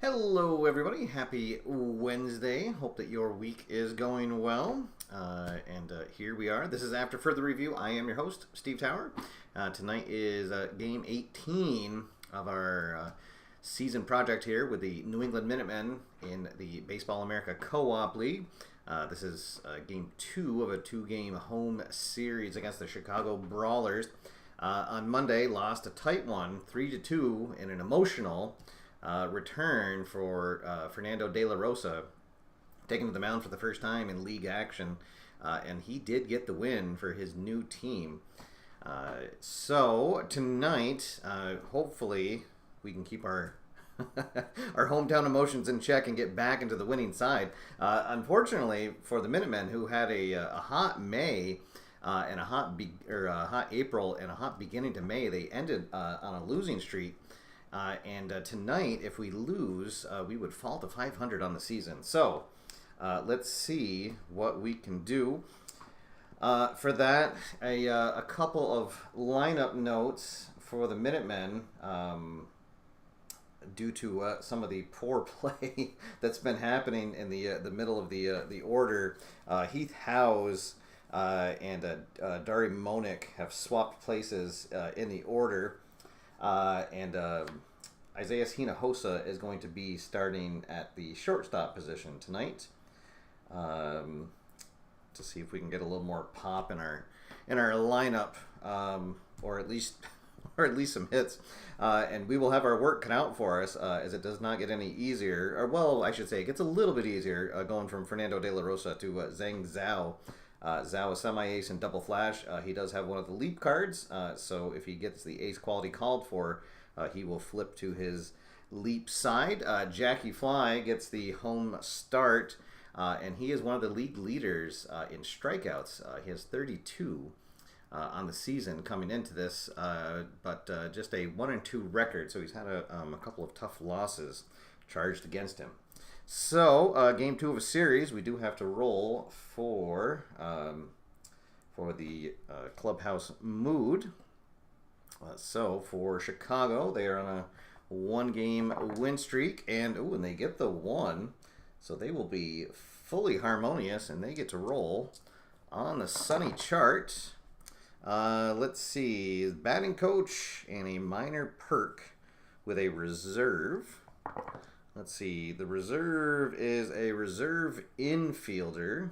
Hello, everybody. Happy Wednesday. Hope that your week is going well. Here we are. This is After Further Review. I am your host, Steve Tower. Tonight is game 18 of our season project here with the New England Minutemen in the Baseball America Co-op League. This is game 2 of a 2-game home series against the Chicago Brawlers. On Monday, lost a tight one, 3-2, in an emotional return for Fernando de la Rosa, taking to the mound for the first time in league action, and he did get the win for his new team. So tonight, hopefully, we can keep our our hometown emotions in check and get back into the winning side. Unfortunately, for the Minutemen, who had a hot May and a hot April and a hot beginning to May, they ended on a losing streak. Tonight, if we lose, we would fall to 500 on the season. So, let's see what we can do. For that, a couple of lineup notes for the Minutemen, due to some of the poor play that's been happening in the middle of the order. Heath Howes and Dari Monick have swapped places in the order. Isaiah Hinojosa is going to be starting at the shortstop position tonight, to see if we can get a little more pop in our lineup, or at least some hits. And we will have our work cut out for us, as it does not get any easier. Or, well, I should say it gets a little bit easier going from Fernando de la Rosa to Zhang Zhao. Zhao is semi-ace and double flash. He does have one of the leap cards, so if he gets the ace quality called for, he will flip to his leap side. Jackie Fly gets the home start, and he is one of the league leaders in strikeouts. He has 32 on the season coming into this, but just a 1-2 record, so he's had a couple of tough losses charged against him. So, game 2 of a series, we do have to roll for the clubhouse mood. So, for Chicago, they are on a 1-game win streak, and they get the 1, so they will be fully harmonious, and they get to roll on the sunny chart. Let's see, batting coach and a minor perk with a reserve. Let's see, the reserve is a reserve infielder.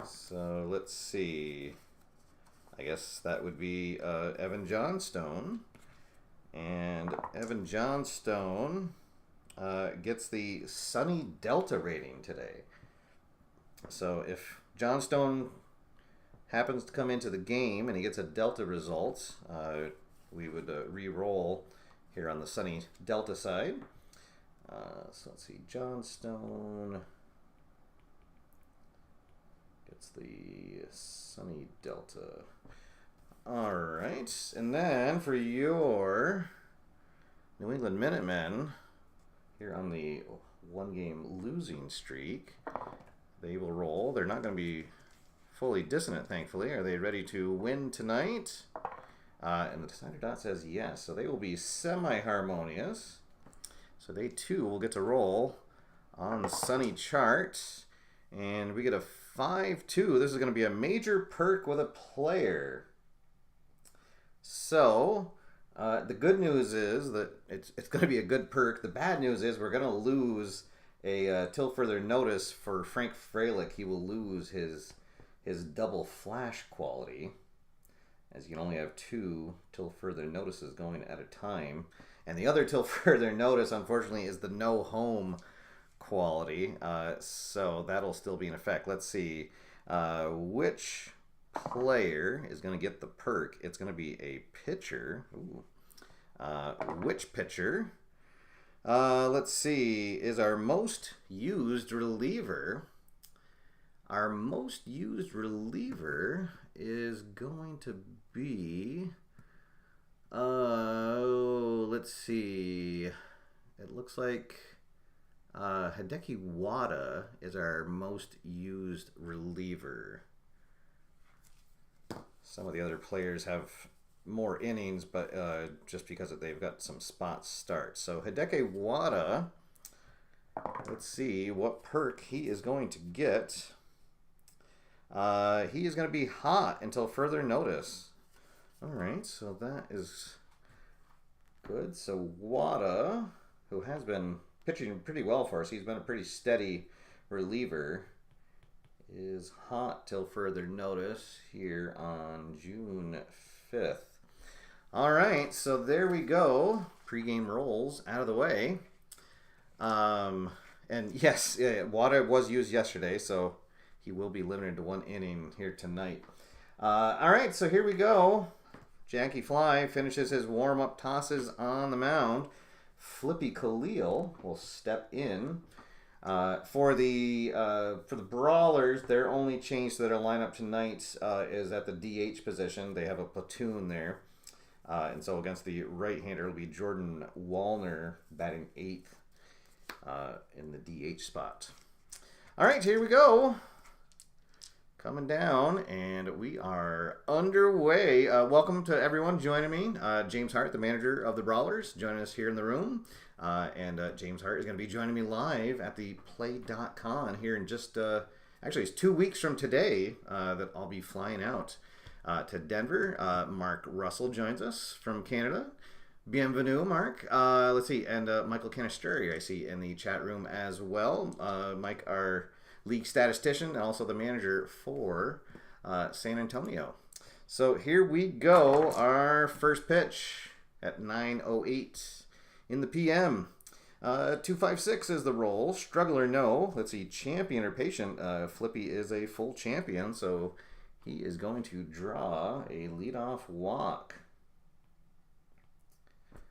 So let's see. I guess that would be Evan Johnstone. And Evan Johnstone gets the Sunny Delta rating today. So if Johnstone happens to come into the game and he gets a Delta result, we would re-roll here on the Sunny Delta side. So let's see, Johnstone gets the Sunny Delta. All right, and then for your New England Minutemen, here on the 1-game losing streak, they will roll. They're not going to be fully dissonant, thankfully. Are they ready to win tonight? And the decider dot says yes, so they will be semi-harmonious. So they too will get to roll on the sunny chart, and we get a 5-2. This is going to be a major perk with a player. So the good news is that it's going to be a good perk. The bad news is we're going to lose a till further notice for Frank Fralick. He will lose his double flash quality, as you can only have 2 till further notices going at a time. And the other till further notice, unfortunately, is the no home quality. So that'll still be in effect. Let's see. Which player is going to get the perk? It's going to be a pitcher. Ooh. Which pitcher? Let's see. Is our most used reliever. Our most used reliever is going to be, let's see, it looks like Hideki Wada is our most used reliever. Some of the other players have more innings, but just because they've got some spot starts. So Hideki Wada, let's see what perk he is going to get. He is going to be hot until further notice. All right, so that is good. So Wada, who has been pitching pretty well for us, he's been a pretty steady reliever, is hot till further notice here on June 5th. All right, so there we go. Pre-game rolls out of the way. And yes, Wada was used yesterday, so he will be limited to 1 inning here tonight. All right, so here we go. Jackie Fly finishes his warm-up tosses on the mound. Flippy Khalil will step in. For the Brawlers, their only change to their lineup tonight is at the DH position. They have a platoon there. And so against the right-hander, it'll be Jordan Wallner batting 8th in the DH spot. All right, here we go. Coming down, and we are underway. Welcome to everyone joining me. James Hart, the manager of the Brawlers, joining us here in the room. And James Hart is going to be joining me live at the Play.con here in just, actually it's 2 weeks from today that I'll be flying out to Denver. Mark Russell joins us from Canada. Bienvenue, Mark. Let's see, and Michael Canisteri I see in the chat room as well. Mike, our league statistician, and also the manager for San Antonio. So here we go. Our first pitch at 9:08 in the PM. 256 is the roll. Struggler, no. Let's see, champion or patient. Flippy is a full champion, so he is going to draw a leadoff walk.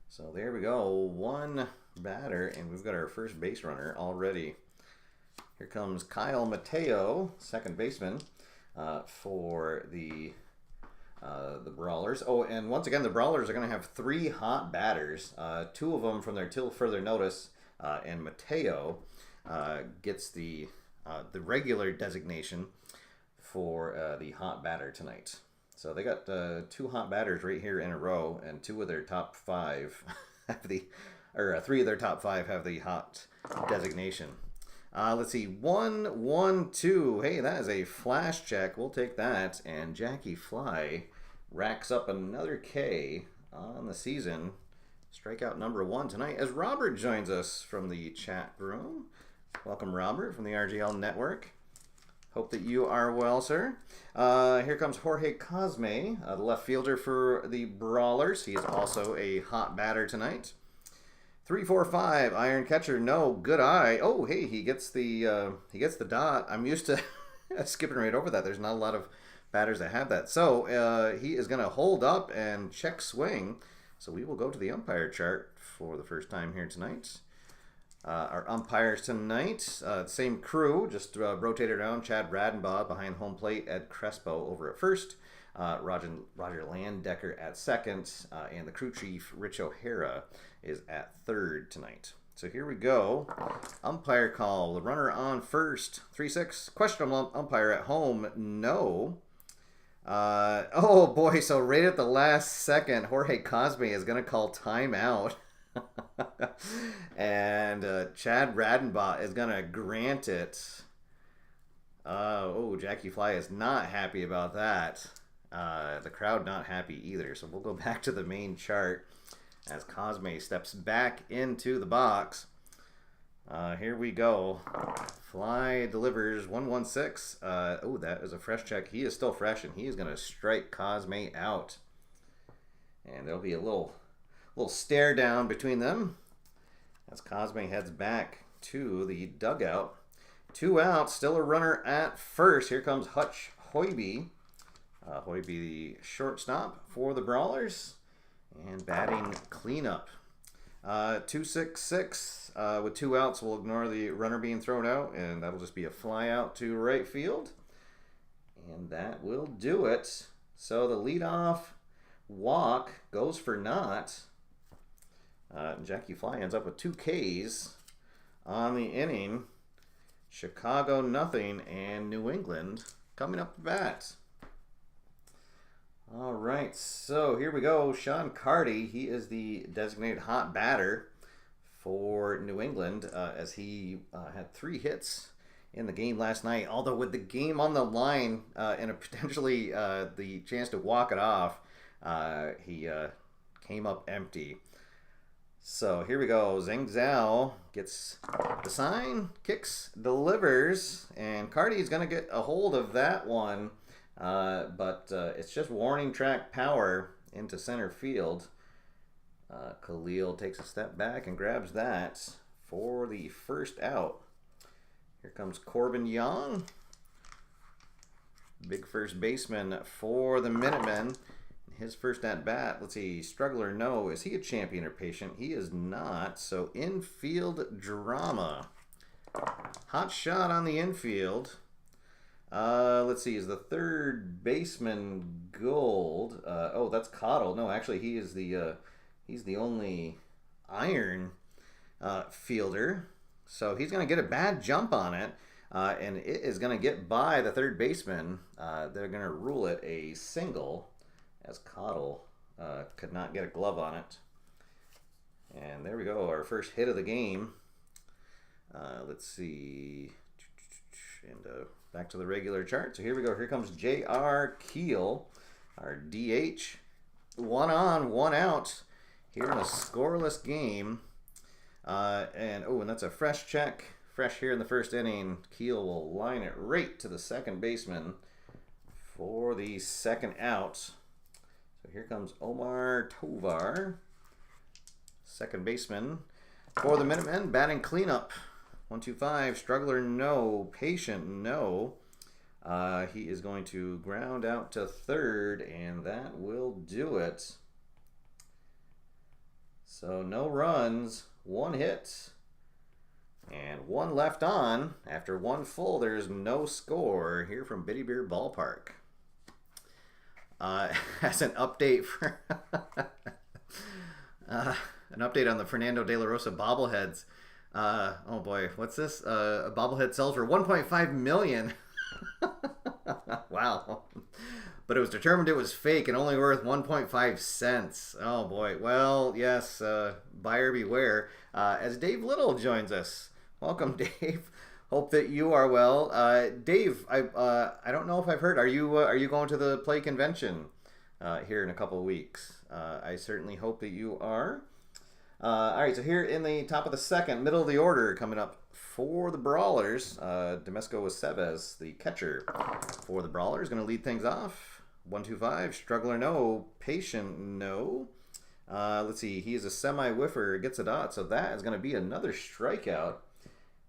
So there we go. 1 batter, and we've got our first base runner already. Here comes Kyle Mateo, second baseman, for the Brawlers. Oh, and once again, the Brawlers are going to have 3 hot batters. 2 of them from their till further notice, and Mateo gets the regular designation for the hot batter tonight. So they got 2 hot batters right here in a row, and 2 of their top 5 have 3 of their top 5 have the hot designation. Let's see, 1-1-2. Hey, that is a flash check. We'll take that. And Jackie Fly racks up another K on the season. Strikeout number 1 tonight as Robert joins us from the chat room. Welcome, Robert, from the RGL Network. Hope that you are well, sir. Here comes Jorge Cosme, the left fielder for the Brawlers. He is also a hot batter tonight. 3-4-5, iron catcher, no, good eye. Oh, hey, he gets the dot. I'm used to skipping right over that. There's not a lot of batters that have that. So he is going to hold up and check swing. So we will go to the umpire chart for the first time here tonight. Our umpires tonight, same crew, just rotated around. Chad Radenbaugh behind home plate, Ed Crespo over at first. Roger Landecker at second, and the crew chief, Rich O'Hara, is at third tonight. So here we go. Umpire call. The runner on first. 3-6. Questionable umpire at home. No. Oh, boy. So right at the last second, Jorge Cosme is going to call timeout. And Chad Radenbaugh is going to grant it. Oh, Jackie Fly is not happy about that. The crowd not happy either. So we'll go back to the main chart as Cosme steps back into the box. Here we go. Fly delivers 1-1-6. Oh, that is a fresh check. He is still fresh, and he is going to strike Cosme out. And there'll be a little stare down between them as Cosme heads back to the dugout. 2 out, still a runner at first. Here comes Hutch Hoiby. Hoiby, the shortstop for the Brawlers, and batting cleanup. 2-6-6 with 2 outs. We'll ignore the runner being thrown out, and that'll just be a fly out to right field. And that will do it. So the leadoff walk goes for naught. Jackie Fly ends up with 2 Ks on the inning. Chicago nothing, and New England coming up to bat. All right, so here we go. Sean Carty, he is the designated hot batter for New England as he had 3 hits in the game last night. Although with the game on the line and a potentially the chance to walk it off, he came up empty. So here we go. Zhang Zhao gets the sign, kicks, delivers, and Carty's going to get a hold of that one. But it's just warning track power into center field. Khalil takes a step back and grabs that for the first out. Here comes Corbin Young, big first baseman for the Minutemen. His first at bat, let's see, struggle or no, is he a champion or patient? He is not, so infield drama. Hot shot on the infield. Let's see, is the third baseman Gold? Oh, that's Cottle. No, actually, he's the only iron fielder. So he's going to get a bad jump on it, and it is going to get by the third baseman. They're going to rule it a single, as Cottle could not get a glove on it. And there we go, our first hit of the game. Let's see, and back to the regular chart. So here we go. Here comes J.R. Keel, our DH. 1 on, 1 out here in a scoreless game. And that's a fresh check. Fresh here in the first inning. Keel will line it right to the second baseman for the second out. So here comes Omar Tovar, second baseman for the Minutemen, batting cleanup. 1-2-5, struggler no, patient no. He is going to ground out to third, and that will do it. So no runs, 1 hit, and 1 left on. After 1 full, there's no score here from Biddy Beer Ballpark. As an update for an update on the Fernando de la Rosa bobbleheads. Oh boy, what's this? A bobblehead sells for $1.5 million. Wow. But it was determined it was fake and only worth 1.5 cents. Oh boy. Well, yes, buyer beware. As Dave Little joins us. Welcome, Dave. Hope that you are well. Dave, I don't know if I've heard. Are you going to the Play Convention here in a couple of weeks? I certainly hope that you are. All right, so here in the top of the second, middle of the order, coming up for the Brawlers, Demesco Aceves, the catcher for the Brawlers, going to lead things off. 1-2-5, struggler no, patient no. Let's see, he is a semi-whiffer, gets a dot, so that is going to be another strikeout.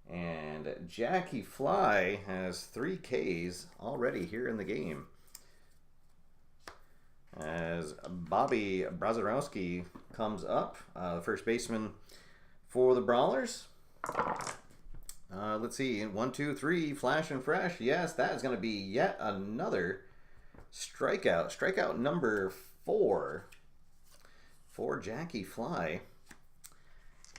And Jackie Fly has 3 Ks already here in the game. As Bobby Brazarowski comes up, the first baseman for the Brawlers. Let's see, 1, 2, 3, flash and fresh. Yes, that is going to be yet another strikeout. Strikeout number 4 for Jackie Fly.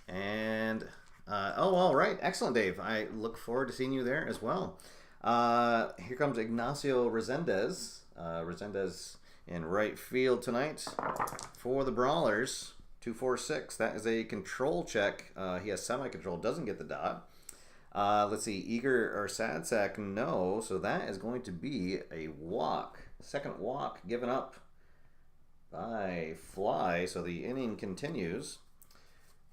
And, all right. Excellent, Dave. I look forward to seeing you there as well. Here comes Ignacio Resendez. Resendez in right field tonight for the Brawlers. 2-4-6. That is a control check. He has semi-control. Doesn't get the dot. Let's see. Eager or sad sack? No. So that is going to be a walk. Second walk given up by Fly. So the inning continues.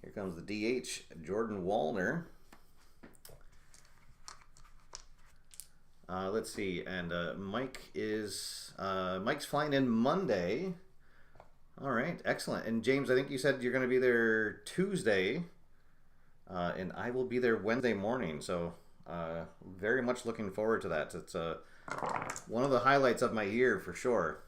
Here comes the DH, Jordan Wallner. Let's see, and Mike's flying in Monday. All right, excellent. And James, I think you said you're going to be there Tuesday, and I will be there Wednesday morning. So very much looking forward to that. It's one of the highlights of my year for sure.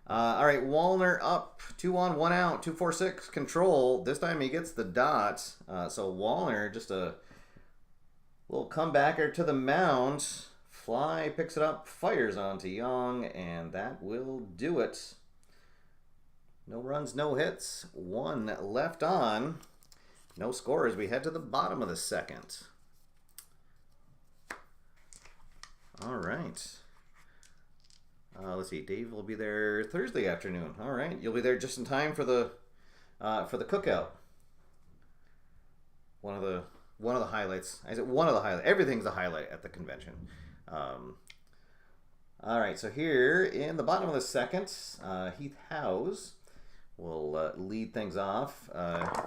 All right, Wallner up, 2 on, 1 out, 2-4-6, control. This time he gets the dot. So Wallner, just a little comebacker to the mound. Fly picks it up, fires onto Young, and that will do it. No runs, no hits, 1 left on. No score as we head to the bottom of the second. All right. Let's see. Dave will be there Thursday afternoon. All right, you'll be there just in time for the cookout. One of the highlights. I said one of the highlights. Everything's a highlight at the convention. All right, so here in the bottom of the second, Heath Howes will lead things off.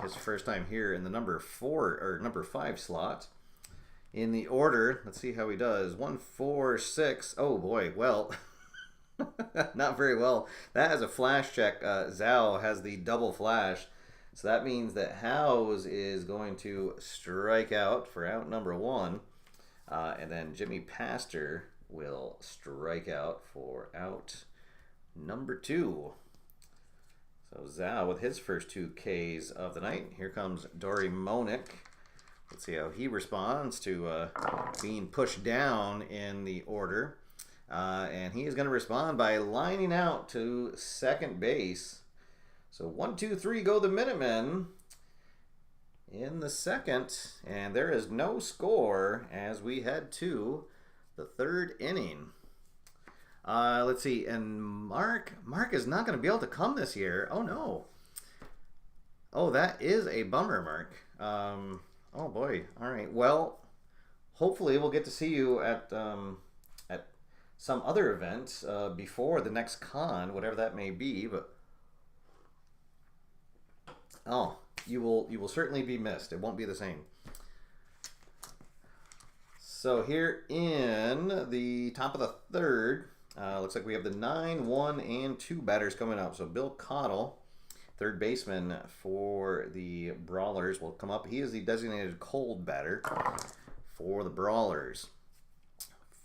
His first time here in the number 5 slot. In the order, let's see how he does. 1, 4, 6. Oh boy, well, not very well. That has a flash check. Zhao has the double flash. So that means that Howes is going to strike out for out number 1. And then Jimmy Pastor will strike out for out number 2. So Zhao with his first 2 Ks of the night. Here comes Dory Monick. Let's see how he responds to being pushed down in the order. And he is going to respond by lining out to second base. So 1, 2, 3 go the Minutemen in the second. And there is no score as we head to the 3rd inning. Let's see. And Mark is not going to be able to come this year. Oh, no. Oh, that is a bummer, Mark. Oh, boy. All right. Well, hopefully we'll get to see you at some other event before the next con, whatever that may be. But oh, you will certainly be missed. It won't be the same. So here in the top of the 3rd, looks like we have the 9, 1, and 2 batters coming up. So Bill Cottle, third baseman for the Brawlers, will come up. He is the designated cold batter for the Brawlers.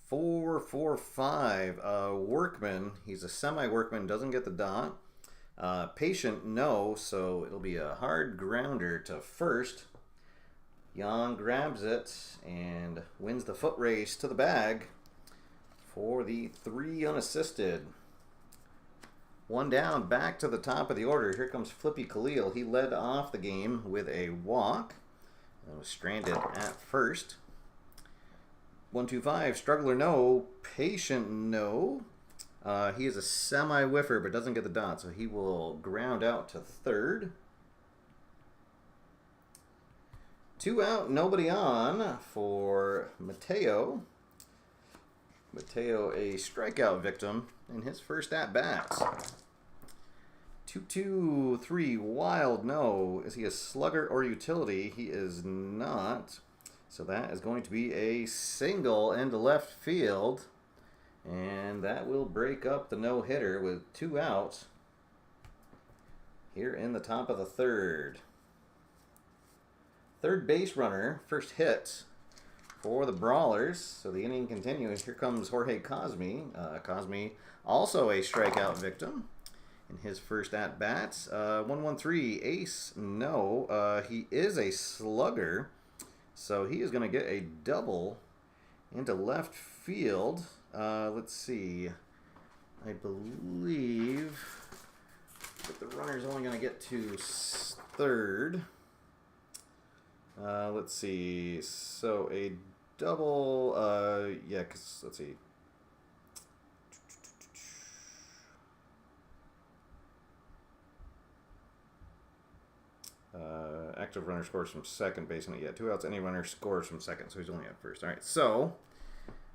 4, 4, 5. Workman. He's a semi-workman. Doesn't get the dot. Patient, no. So it'll be a hard grounder to first. Young grabs it and wins the foot race to the bag for the 3 unassisted. 1 down, back to the top of the order. Here comes Flippy Khalil. He led off the game with a walk and was stranded at first. 1, 2, 5. Struggler, no. Patient, no. He is a semi-whiffer but doesn't get the dot, so he will ground out to third. 2 out, nobody on for Mateo. Mateo, a strikeout victim in his first at-bat. 2, 2, 3, wild, no. Is he a slugger or utility? He is not. So that is going to be a single into left field. And that will break up the no-hitter with 2 outs here in the top of the 3rd. Third base runner, first hit for the Brawlers. So the inning continues. Here comes Jorge Cosme. Cosme, also a strikeout victim in his first at-bats. 1, 1, 3, ace, no. He is a slugger. So he is going to get a double into left field. Let's see. I believe that the runner's only going to get to third. Let's see. So a double, yeah, because let's see. Active runner scores from second base, and yeah, 2 outs. Any runner scores from second, so he's only at first. All right, so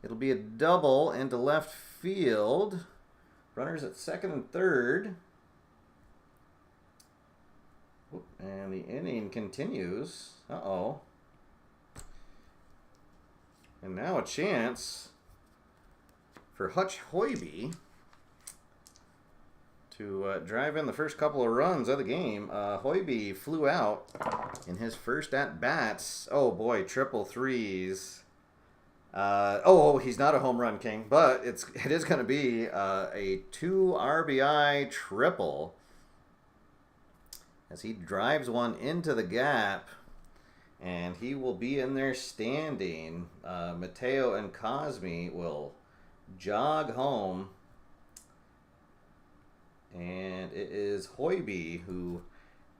it'll be a double into left field. Runners at second and third. And the inning continues. Uh-oh. And now a chance for Hutch Hoiby to drive in the first couple of runs of the game. Hoiby flew out in his first at-bats. Oh, boy, triple threes. He's not a home run king, but it is going to be a 2 RBI triple as he drives one into the gap, and he will be in there standing. Mateo and Cosme will jog home, and it is Hoiby who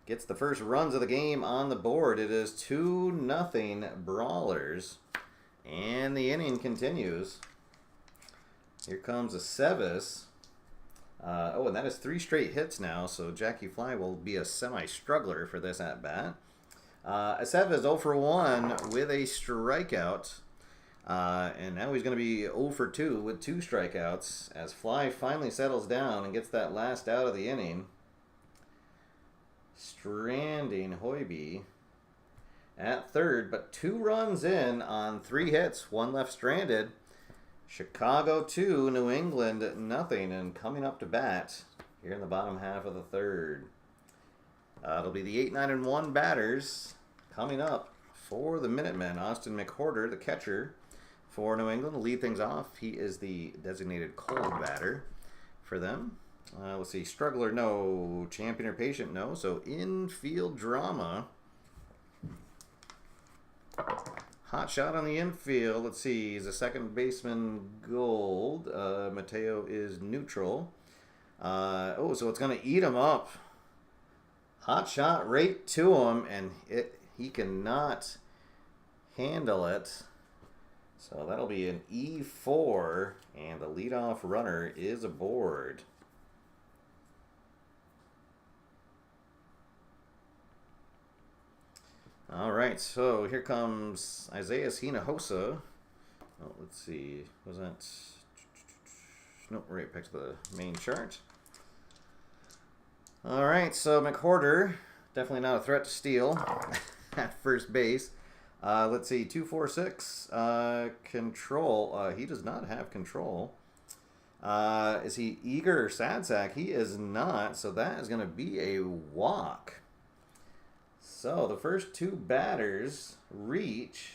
gets the first runs of the game on the board. It is 2-0 Brawlers, and the inning continues. Here comes Aceves. Oh, and that is 3 straight hits now, so Jackie Fly will be a semi-struggler for this at-bat. Aceves is 0 for 1 with a strikeout. And now he's going to be 0 for 2 with 2 strikeouts as Fly finally settles down and gets that last out of the inning. Stranding Hoiby at third, but 2 runs in on 3 hits, 1 left stranded. Chicago 2, New England nothing, and coming up to bat here in the bottom half of the third. It'll be the 8, 9, and 1 batters coming up for the Minutemen. Austin McWhorter, the catcher for New England, will lead things off. He is the designated cold batter for them. Let's see, struggler, no. Champion or patient, no. So infield drama. Hot shot on the infield. Let's see, he's a second baseman gold. Mateo is neutral. Oh, so it's going to eat him up. Hot shot right to him, and he cannot handle it. So that'll be an E4, and the leadoff runner is aboard. All right, so here comes Isaiah Hinojosa. Oh, let's see, was that? Nope, right back to the main chart. All right, so McWhorter, definitely not a threat to steal at first base. Let's see, 246 control. He does not have control. Is he eager or sad sack? He is not, so that is going to be a walk. So the first 2 batters reach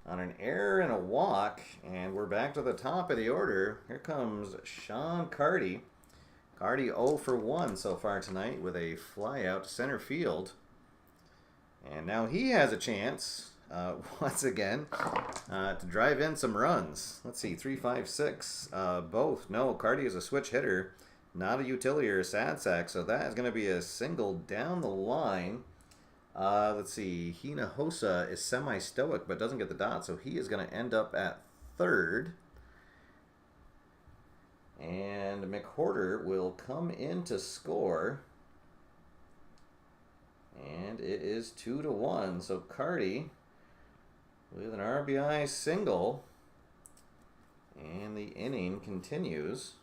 on an error and a walk, and we're back to the top of the order. Here comes Sean Carty. Carty 0 for 1 so far tonight with a fly out to center field. And now he has a chance, once again, to drive in some runs. Let's see, 3, 5, 6, both. No, Carty is a switch hitter, not a utility or a sad sack, so that is going to be a single down the line. Let's see, Hinojosa is semi-stoic but doesn't get the dot, so he is going to end up at third. And McWhorter will come in to score. And it is 2 to 1. So Carty with an RBI single. And the inning continues.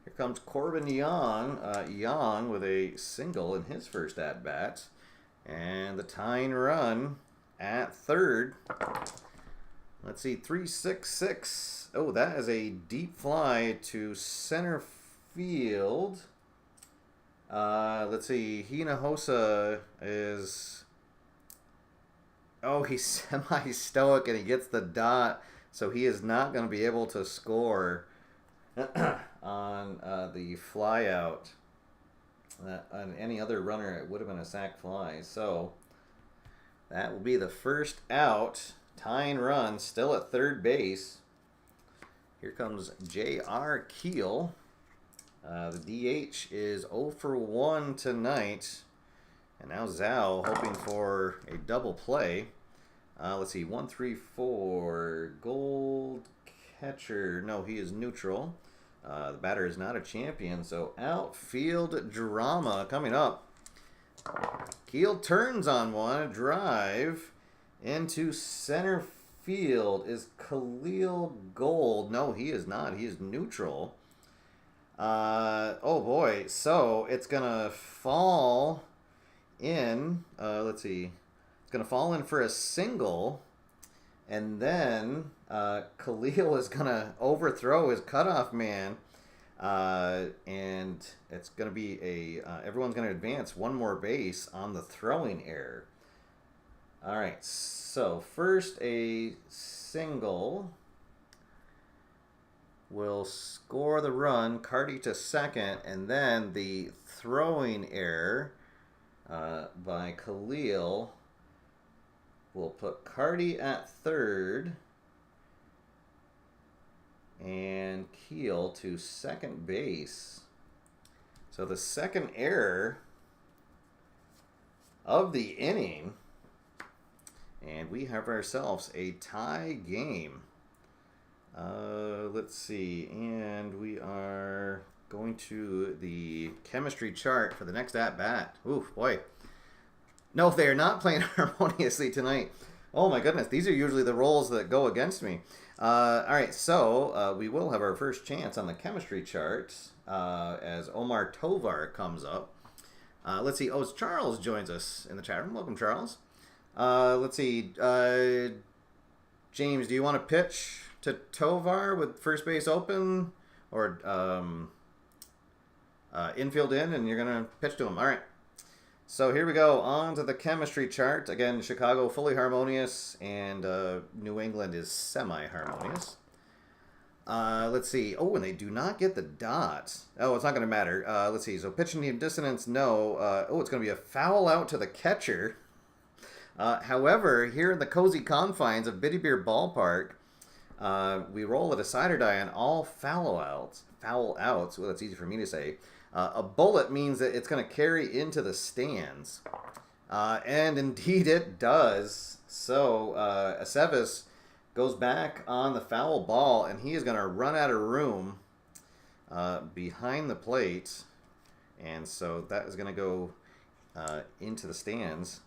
Here comes Corbin Young. Young with a single in his first at-bat. And the tying run at third. Let's see, 3-6-6. Oh, that is a deep fly to center field. Let's see, Hinojosa is... Oh, he's semi-stoic and he gets the dot, so he is not going to be able to score on the fly out. On any other runner, it would have been a sac fly. So that will be the first out. Tying run, still at third base. Here comes J.R. Keel. The DH is 0 for 1 tonight. And now Zhao hoping for a double play. Let's see, 1, 3, 4. Gold catcher. No, he is neutral. The batter is not a champion. So outfield drama coming up. Keel turns on one. A drive into center field. Is Khalil Gold? No, he is not. He is neutral. Oh boy. So it's going to fall in. Let's see. It's going to fall in for a single. And then Khalil is going to overthrow his cutoff man. And it's going to be a... everyone's going to advance one more base on the throwing error. All right. So first a single will score the run. Carty to second. And then the throwing error by Khalil will put Carty at third and Keel to second base. So the second error of the inning, and we have ourselves a tie game. Let's see. And we are going to the chemistry chart for the next at-bat. Ooh, boy. No, they are not playing harmoniously tonight. Oh my goodness, these are usually the rolls that go against me. All right, so we will have our first chance on the chemistry chart as Omar Tovar comes up. Let's see. Oh, Charles joins us in the chat room. Welcome, Charles. Let's see. James, do you want to pitch to Tovar with first base open or infield in, and you're going to pitch to him? All right. So here we go, on to the chemistry chart. Again, Chicago fully harmonious, and New England is semi-harmonious. Let's see. Oh, and they do not get the dots. Oh, it's not going to matter. Let's see. So pitching team dissonance, no. Oh, it's going to be a foul out to the catcher. However, here in the cozy confines of Biddy Beer Ballpark, we roll a decider die on all foul outs. Foul outs. Well, that's easy for me to say. A bullet means that it's going to carry into the stands. And indeed it does. So Aceves goes back on the foul ball, and he is going to run out of room behind the plate. And so that is going to go into the stands.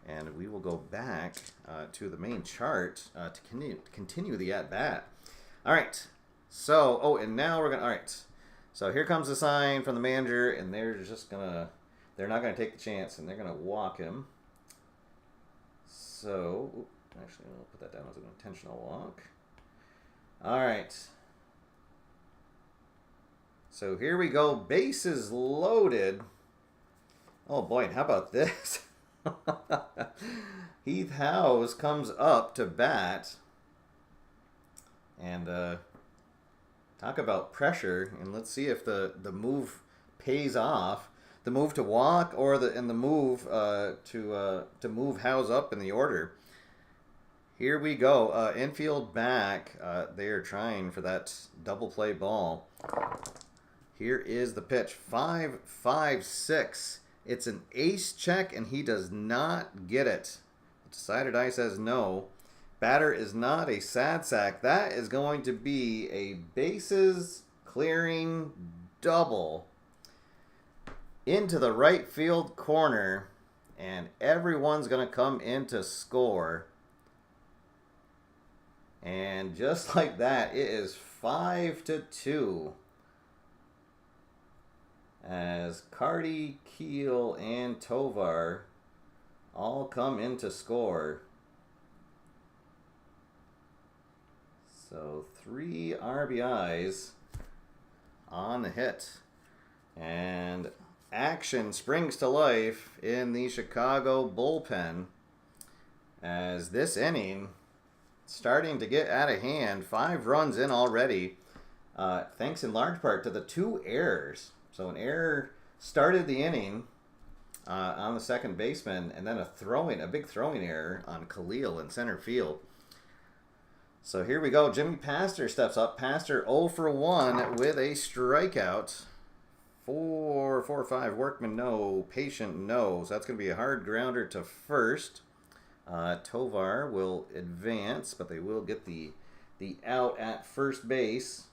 And we will go back to the main chart to continue the at-bat. All right. So, oh, and now we're going to, all right. So here comes the sign from the manager, and they're not going to take the chance, and they're going to walk him. So, actually, I'll put that down as an intentional walk. All right. So here we go. Bases loaded. Oh, boy, how about this? Heath Howes comes up to bat, and talk about pressure, and let's see if the move pays off. The move to walk or the move to move Howes up in the order. Here we go. Infield back. They are trying for that double play ball. Here is the pitch. 5-5-6. It's an ace check, and he does not get it. Decider die says no. Batter is not a sad sack. That is going to be a bases clearing double into the right field corner, and everyone's going to come in to score. And just like that, it is 5-2 as Cardi, Keel, and Tovar all come in to score. So 3 RBIs on the hit. And action springs to life in the Chicago bullpen as this inning starting to get out of hand. 5 runs in already, thanks in large part to the 2 errors. So an error started the inning on the second baseman, and then a big throwing error on Khalil in center field. So here we go. Jimmy Pastor steps up. Pastor 0 for 1 with a strikeout. 4-5. Workman, no. Patient, no. So that's going to be a hard grounder to first. Tovar will advance, but they will get the out at first base.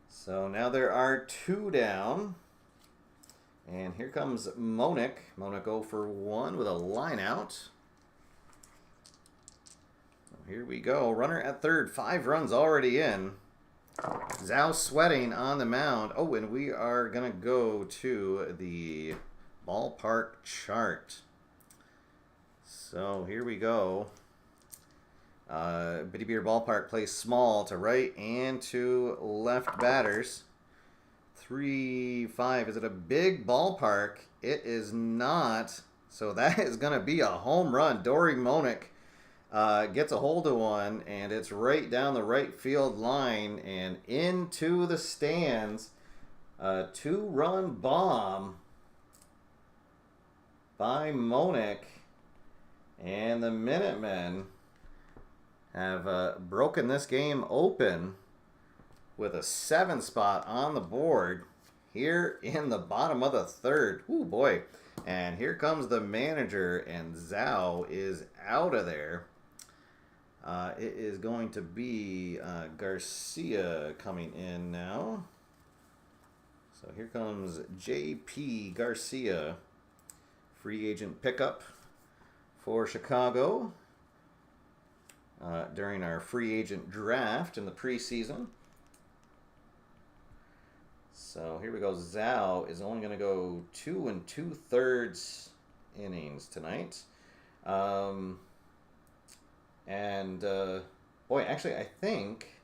So now there are 2 down. And here comes Monick. Monick 0 for 1 with a line out. Here we go. Runner at third. 5 runs already in. Zhao sweating on the mound. Oh, and we are going to go to the ballpark chart. So here we go. Biddy Beer Ballpark plays small to right and to left batters. 3-5. Is it a big ballpark? It is not. So that is going to be a home run. Dory Monick gets a hold of one, and it's right down the right field line and into the stands. A 2-run bomb by Monick, and the Minutemen have broken this game open with a 7 spot on the board here in the bottom of the third. Ooh, boy. And here comes the manager, and Zhao is out of there. It is going to be Garcia coming in now. So here comes J.P. Garcia, free agent pickup for Chicago during our free agent draft in the preseason. So here we go. Zhao is only going to go 2 2/3 innings tonight. Boy, actually, I think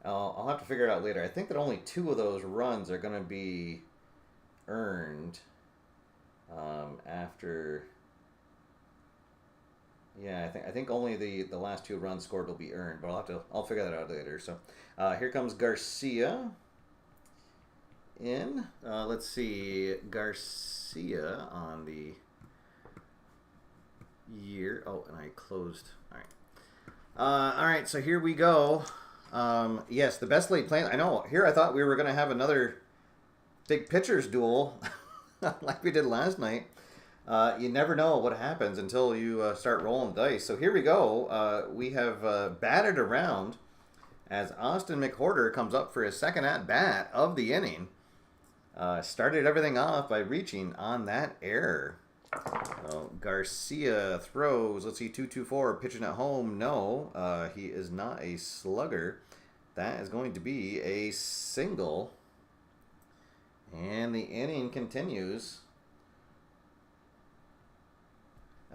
I'll have to figure it out later. I think that only 2 of those runs are going to be earned after. Yeah, I think only the last 2 runs scored will be earned, but I'll figure that out later. So here comes Garcia in. Let's see, Garcia on the year. Oh, and I closed. All right. All right. So here we go. Yes, the best laid plans. I know. Here I thought we were going to have another big pitchers duel like we did last night. You never know what happens until you start rolling dice. So here we go. We have batted around as Austin McWhorter comes up for his second at-bat of the inning. Started everything off by reaching on that error. Garcia throws, let's see, 2-2-4, pitching at home. No, he is not a slugger. That is going to be a single. And the inning continues.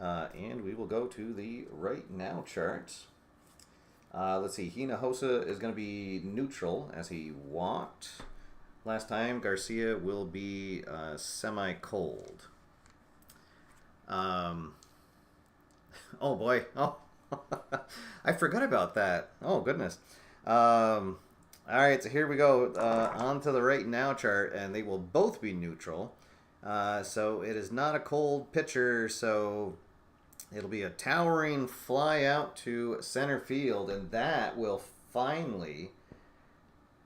And we will go to the right now chart. Let's see, Hinojosa is going to be neutral as he walked. Last time, Garcia will be semi-cold. Oh boy. Oh, I forgot about that. Oh, goodness. All right, so here we go. On to the right now chart, and they will both be neutral. So it is not a cold pitcher, so it'll be a towering fly out to center field, and that will finally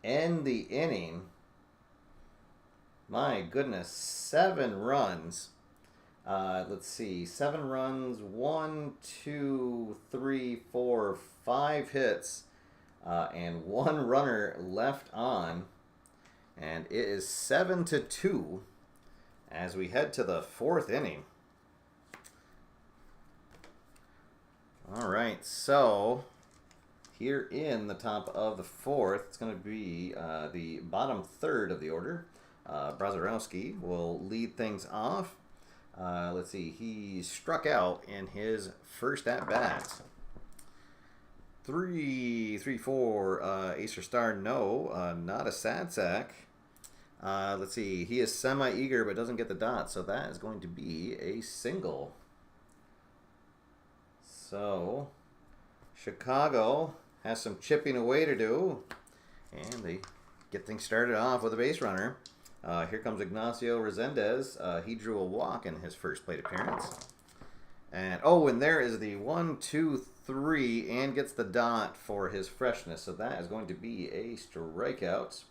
end the inning. My goodness, 7 runs. Let's see, 7 runs, 1, 2, 3, 4, 5 hits, and 1 runner left on. And it is 7-2 as we head to the 4th inning. All right, so here in the top of the 4th, it's going to be the bottom third of the order. Brawlers will lead things off. Let's see, he struck out in his first at-bat. 3-4, Ace or Star, no, not a sad sack. Let's see, he is semi-eager but doesn't get the dot, so that is going to be a single. So, Chicago has some chipping away to do, and they get things started off with a base runner. Here comes Ignacio Resendez. He drew a walk in his first plate appearance. And there is the 1, 2, 3, and gets the dot for his freshness. So that is going to be a strikeout.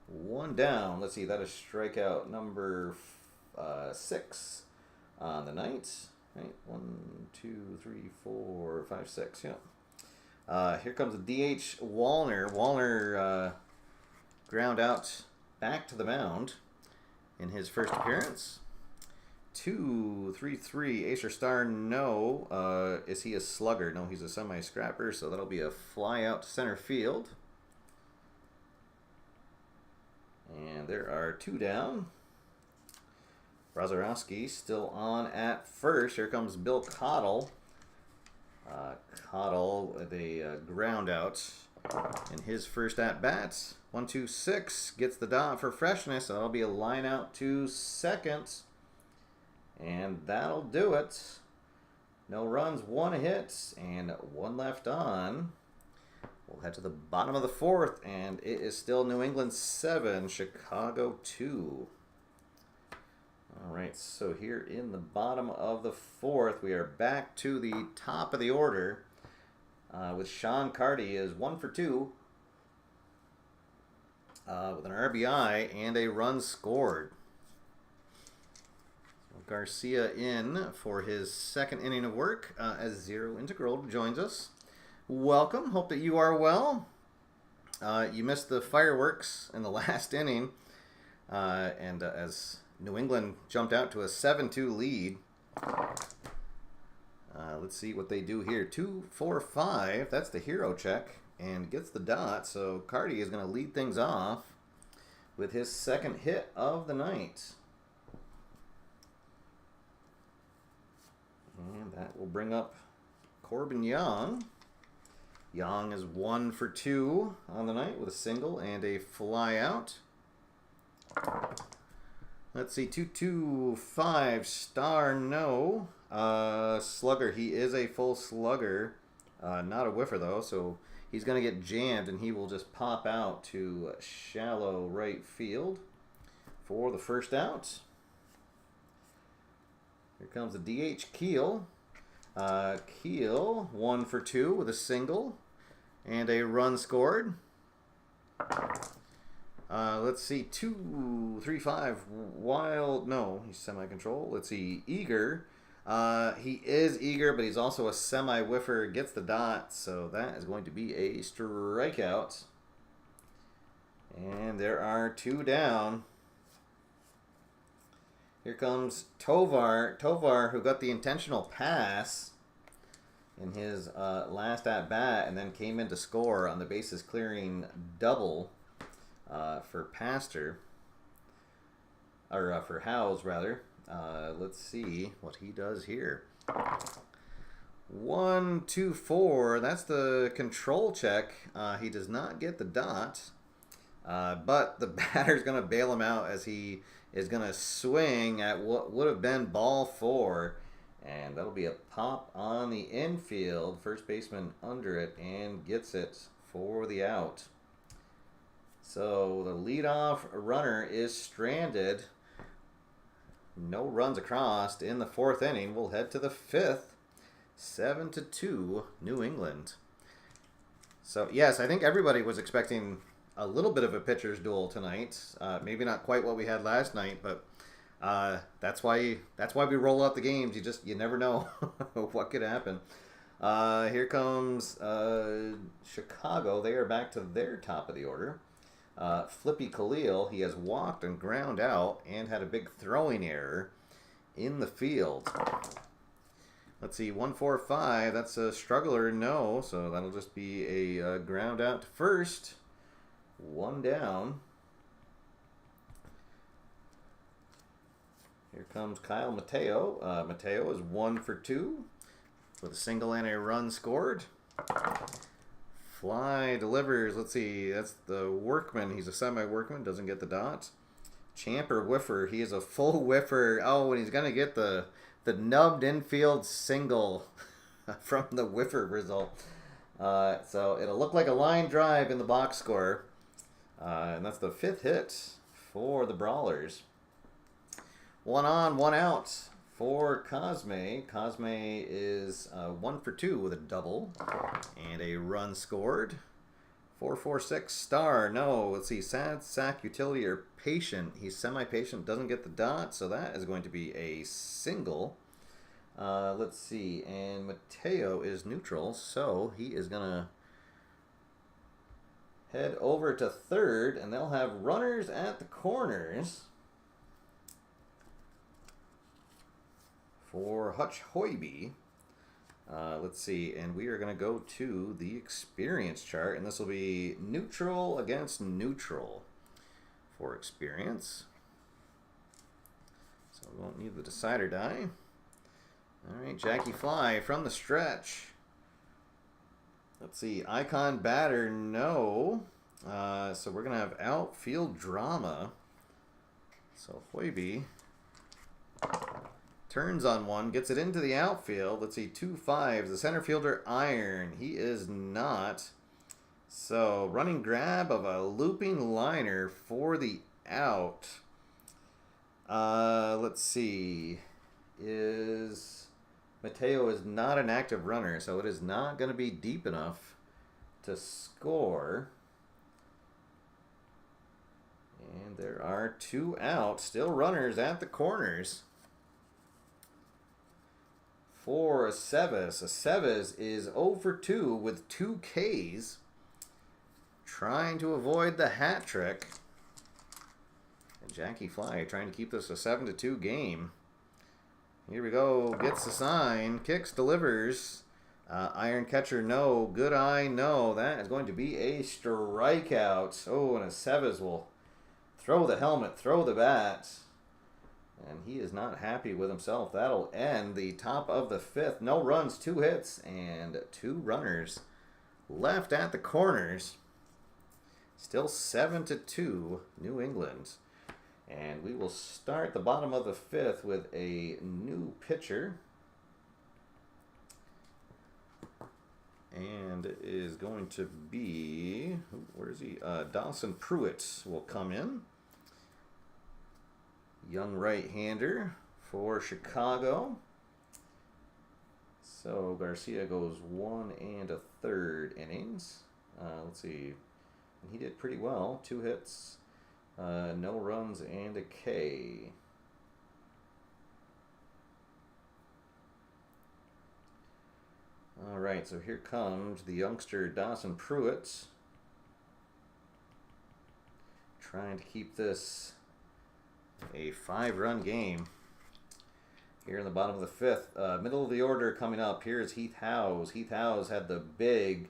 1 down. Let's see, that is strikeout number 6 on the night. Right, 1, 2, 3, 4, 5, 6. Yeah. Here comes the DH Wallner. Wallner ground out back to the mound in his first appearance. 2-3-3, Ace or Star, no. Is he a slugger? No, he's a semi-scrapper, so that'll be a fly out to center field. And there are 2 down. Brawlers still on at first. Here comes Bill Cottle. Cottle with a ground out in his first at-bat. 1-2-6, gets the dot for freshness, so that'll be a line out to second. And that'll do it. No runs, 1 hit, and 1 left on. We'll head to the bottom of the 4th, and it is still New England 7, Chicago 2. All right, so here in the bottom of the 4th, we are back to the top of the order with Sean Carty is 1 for 2 with an RBI and a run scored. Garcia in for his second inning of work as Zero Integral joins us. Welcome. Hope that you are well. You missed the fireworks in the last inning, and as New England jumped out to a 7-2 lead. Let's see what they do here. 2-4-5. That's the hero check, and gets the dot. So Cardi is going to lead things off with his second hit of the night. And that will bring up Corbin Young. Young is 1 for 2 on the night with a single and a fly out. Let's see, 2-2-5 star no. Slugger, he is a full slugger. Not a whiffer though, so he's going to get jammed and he will just pop out to shallow right field for the first out. Here comes the DH Keel. Keel 1 for 2 with a single and a run scored. Let's see, 2-3-5 Wild. No, he's semi-control. Let's see, Eager. He is eager, but he's also a semi-whiffer. Gets the dot, so that is going to be a strikeout. And there are 2 down. Here comes Tovar. Tovar, who got the intentional pass in his last at-bat and then came in to score on the bases clearing double for Pastor. Or for Howes, rather. Let's see what he does here. 1-2-4. That's the control check. He does not get the dot. But the batter's going to bail him out as he is going to swing at what would have been ball 4. And that'll be a pop on the infield. First baseman under it and gets it for the out. So the leadoff runner is stranded. No runs across in the 4th inning. We'll head to the 5th. 7-2 New England. So yes, I think everybody was expecting a little bit of a pitcher's duel tonight. Maybe not quite what we had last night, but that's why we roll out the games. You never know what could happen. Here comes Chicago. They are back to their top of the order. Flippy Khalil, he has walked and ground out and had a big throwing error in the field. Let's see, 1-4-5. That's a struggler, no. So that'll just be a ground out to first. 1 down. Here comes Kyle Mateo. Mateo is 1 for 2 with a single and a run scored. Fly delivers. Let's see. That's the Workman. He's a semi-workman. Doesn't get the dot. Champer whiffer. He is a full whiffer. Oh, and he's going to get the nubbed infield single from the whiffer result. So it'll look like a line drive in the box score. And that's the 5th hit for the Brawlers. 1 on, 1 out for Cosme. Cosme is 1 for 2 with a double and a run scored. 4-4-6 star. No, let's see. Sad sack utility or patient. He's semi-patient. Doesn't get the dot, so that is going to be a single. Let's see. And Mateo is neutral, so he is going to head over to third, and they'll have runners at the corners for Hutch Hoiby. Let's see, and we are going to go to the experience chart, and this will be neutral against neutral for experience. So we won't need the decider die. All right, Jackie Fly from the stretch. Let's see, icon batter, no. So we're going to have outfield drama. So Hoiby turns on one, gets it into the outfield. Let's see, 2-5. The center fielder, Iron. He is not. So running grab of a looping liner for the out. Let's see. Mateo is not an active runner, so it is not going to be deep enough to score. And there are 2 out. Still runners at the corners. for Aceves. Aceves is 0 for 2 with 2 Ks. Trying to avoid the hat trick. And Jackie Fly trying to keep this a 7-2 game. Here we go. Gets the sign. Kicks, delivers. Iron catcher, no. Good eye, no. That is going to be a strikeout. Oh, and Aceves will throw the helmet, throw the bat. And he is not happy with himself. That'll end the top of the 5th. No runs, 2 hits, and 2 runners left at the corners. Still 7-2, New England. And we will start the bottom of the 5th with a new pitcher. And it is going to be, where is he? Dawson Pruitt will come in. Young right-hander for Chicago. So Garcia goes 1 1/3 innings. Let's see. He did pretty well. 2 hits, no runs, and a K. All right, so here comes the youngster Dawson Pruitt. Trying to keep this a 5-run game. Here in the bottom of the 5th. Middle of the order coming up. Here's Heath Howes. Heath Howes had the big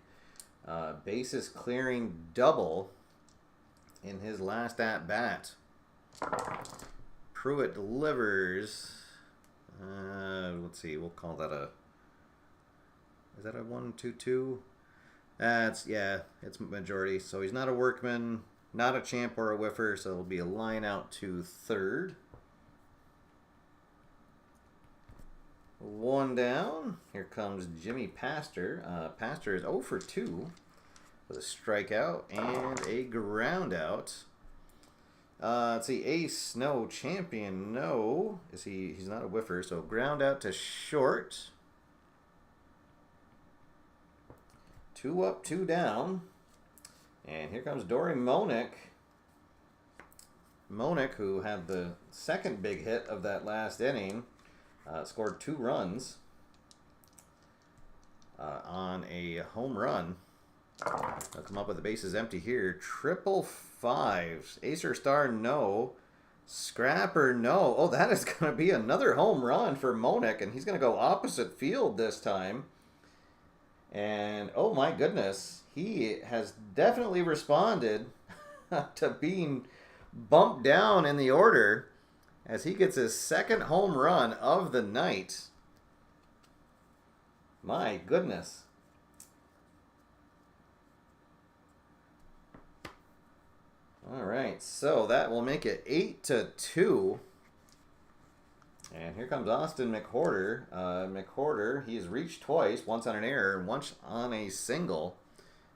bases clearing double in his last at-bat. Pruitt delivers. Let's see, we'll call that a... Is that a 1-2-2? It's majority. So he's not a workman, not a champ or a whiffer, so it'll be a line out to 3rd. 1 down. Here comes Jimmy Pastor. Pastor is 0 for 2 with a strikeout and a ground out. Let's see, ace, no. Champion, no. He's not a whiffer, so ground out to short. 2 up, 2 down. And here comes Dory Monick. Monick, who had the second big hit of that last inning, scored 2 runs on a home run. I'll come up with the bases empty here. 555. Ace or star, no. Scrapper, no. Oh, that is going to be another home run for Monick, and he's going to go opposite field this time. And, oh my goodness, he has definitely responded to being bumped down in the order as he gets his 2nd home run of the night. My goodness. All right, so that will make it 8-2. And here comes Austin McWhorter. McWhorter, he's reached twice, once on an error and once on a single.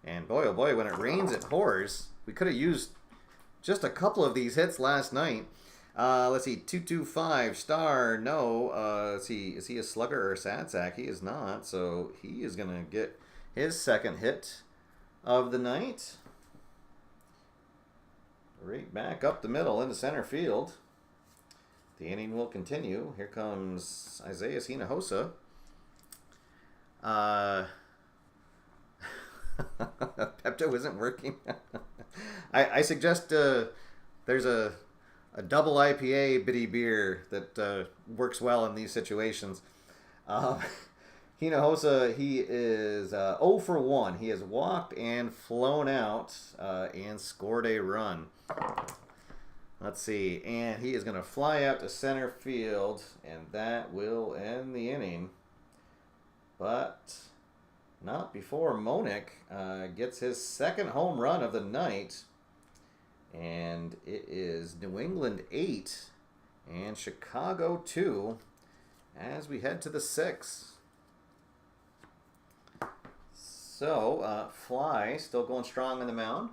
And boy, oh boy, when it rains, it pours. We could have used just a couple of these hits last night. Let's see, 225, star, no. Let's see, is he a slugger or a sad sack? He is not, so he is going to get his 2nd hit of the night. Right back up the middle into center field. The inning will continue. Here comes Isaiah Hinojosa. Pepto isn't working. I suggest there's a double IPA bitty beer that works well in these situations. Hinojosa, he is 0 for 1. He has walked and flown out and scored a run. Let's see, and he is going to fly out to center field, and that will end the inning. But not before Monick gets his 2nd home run of the night. And it is New England 8 and Chicago 2 as we head to the 6th. So, Fly still going strong on the mound.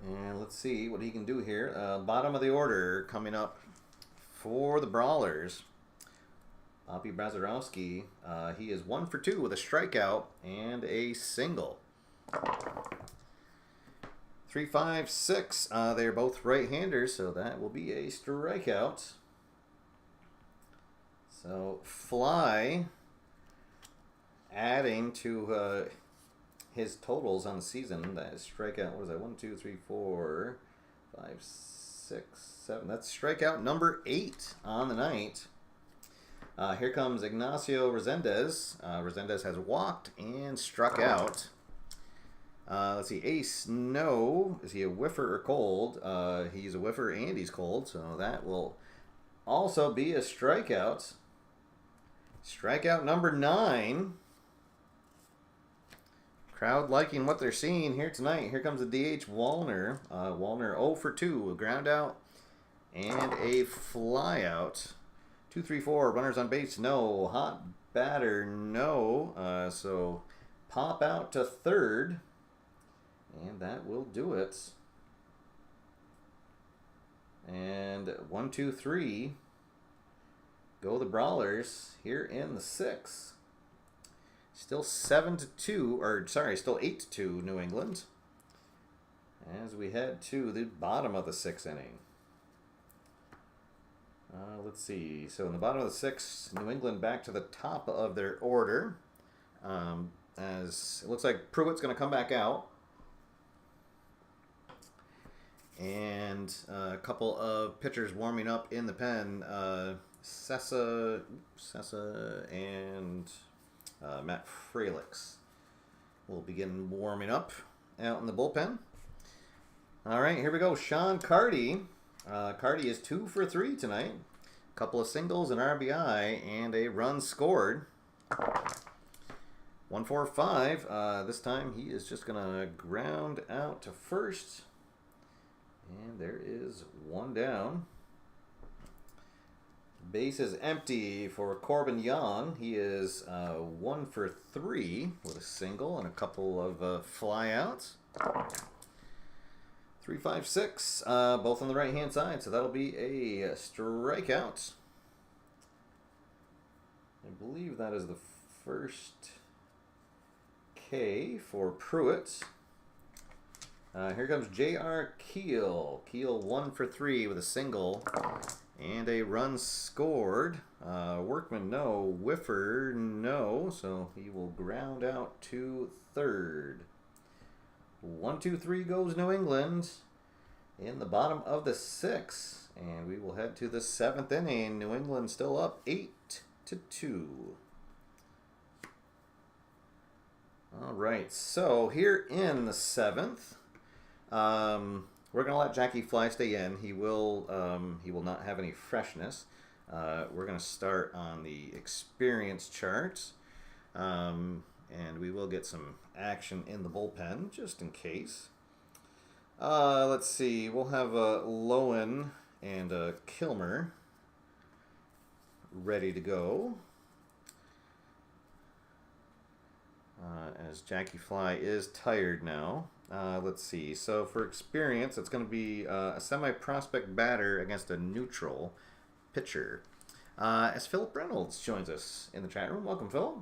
And let's see what he can do here. Bottom of the order coming up for the Brawlers. Bobby Brazarowski, he is 1 for 2 with a strikeout and a single. 3, 5, 6. They're both right-handers, so that will be a strikeout. So Fly adding to his totals on the season. That is strikeout. What is that? 1, 2, 3, 4, 5, 6, 7. That's strikeout number 8 on the night. Here comes Ignacio Resendez. Resendez has walked and struck out. Let's see. Ace, no. Is he a whiffer or cold? He's a whiffer and he's cold, so that will also be a strikeout. Strikeout number 9. Crowd liking what they're seeing here tonight. Here comes the DH Wallner. Wallner 0 for 2. A ground out and a fly out. 2, 3, 4. Runners on base, no. Hot batter, no. So pop out to third. And that will do it. And 1, 2, 3. Go the Brawlers here in the 6th. Still 7-2, or sorry, still 8-2 New England. As we head to the bottom of the 6th inning. Let's see. So in the bottom of the 6th, New England back to the top of their order. As it looks like Pruitt's going to come back out. And a couple of pitchers warming up in the pen. Sessa and Matt Fralix will begin warming up out in the bullpen. All right, here we go. Sean Carty. Carty is 2 for 3 tonight. A couple of singles, an RBI, and a run scored. 1, 4, 5. This time he is just going to ground out to first. And there is one down. Base is empty for Corbin Young. He is 1 for 3 with a single and a couple of fly outs. 3, 5, 6, both on the right hand side, so that'll be a strikeout. I believe that is the first K for Pruitt. Here comes J.R. Keel. Keel 1 for 3 with a single and a run scored. Workman, no. Whiffer, no. So he will ground out to third. 1, 2, 3 goes New England in the bottom of the 6th. And we will head to the 7th inning. New England still up 8-2. All right, so here in the 7th, we're going to let Jackie Fly stay in. He will not have any freshness. We're going to start on the experience charts. And we will get some action in the bullpen, just in case. Let's see. We'll have Lowen and Kilmer ready to go. As Jackie Fly is tired now. Let's see. So for experience, it's going to be a semi-prospect batter against a neutral pitcher. As Philip Reynolds joins us in the chat room. Welcome, Philip.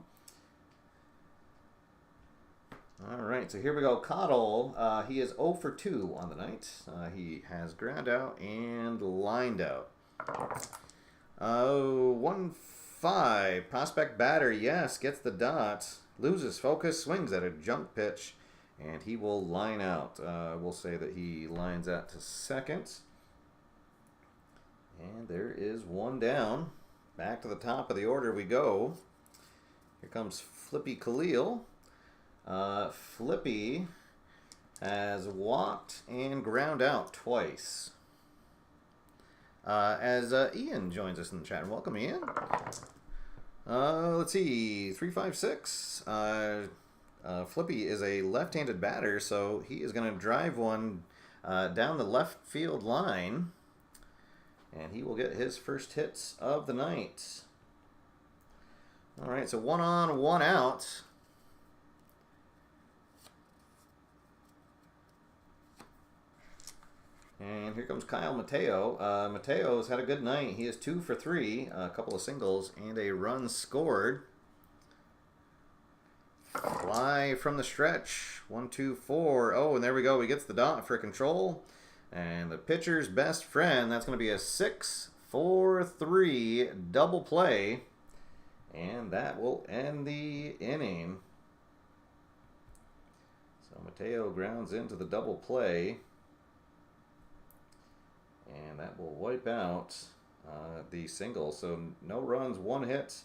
All right, so here we go. Cottle, he is 0 for 2 on the night. He has ground out and lined out. 1-5. Prospect batter, yes, gets the dot. Loses focus, swings at a junk pitch, and he will line out. We'll say that he lines out to second. And there is one down. Back to the top of the order we go. Here comes Flippy Khalil. Flippy has walked and ground out twice. As Ian joins us in the chat. Welcome, Ian. Let's see. 3, 5, 6. Flippy is a left-handed batter, so he is going to drive one down the left field line. And he will get his first hits of the night. All right, so 1 on, 1 out. And here comes Kyle Mateo. Mateo's had a good night. He is 2 for 3, a couple of singles, and a run scored. Fly from the stretch. 1, 2, 4. Oh, and there we go. He gets the dot for control. And the pitcher's best friend, that's going to be a 6 4-3 double play, and that will end the inning. So Mateo grounds into the double play, and that will wipe out the single. So no runs, 1 hit,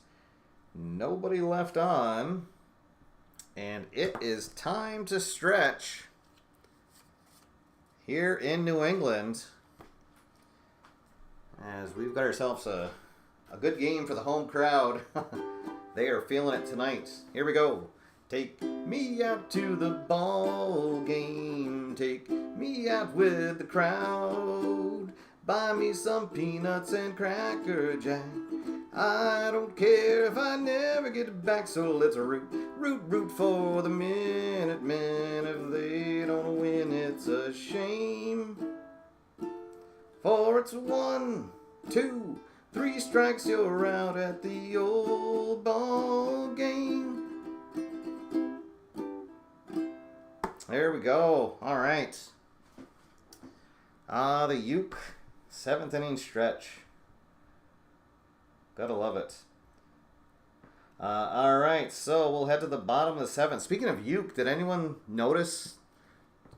nobody left on, and it is time to stretch here in New England, as we've got ourselves a good game for the home crowd. They are feeling it tonight. Here we go. Take me out to the ball game. Take me out with the crowd. Buy me some peanuts and Cracker Jack. I don't care if I never get it back, so let's root for the Minutemen. If they don't win, it's a shame. For it's 1, 2, 3 strikes, you're out at the old ball game. There we go. All right. The Uke 7th inning stretch. Gotta love it. All right, so we'll head to the bottom of the 7th. Speaking of Uke, did anyone notice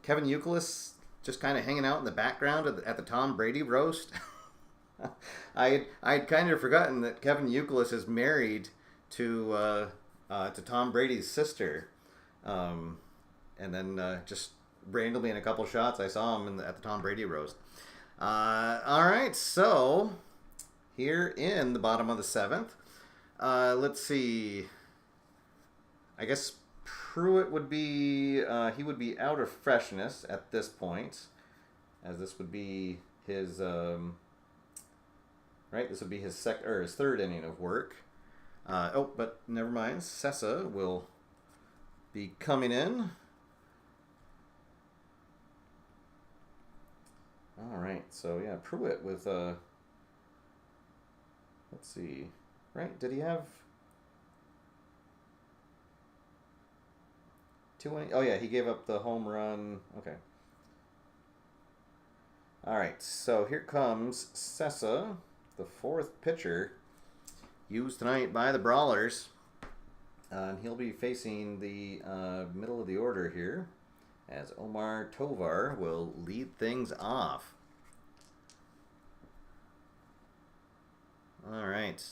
Kevin Youkilis just kind of hanging out in the background at the Tom Brady roast? I'd kind of forgotten that Kevin Youkilis is married to Tom Brady's sister, and then just randomly in a couple shots I saw him at the Tom Brady roast. All right, so here in the bottom of the 7th, let's see. I guess Pruitt would be he would be out of freshness at this point, as this would be his right. This would be his his 3rd inning of work. But never mind. Sessa will be coming in. All right. So yeah, Pruitt with let's see. Right? Did he have 2 innings? Oh yeah, he gave up the home run. Okay. All right. So here comes Sessa, the 4th pitcher used tonight by the Brawlers. And he'll be facing the middle of the order here, as Omar Tovar will lead things off. All right.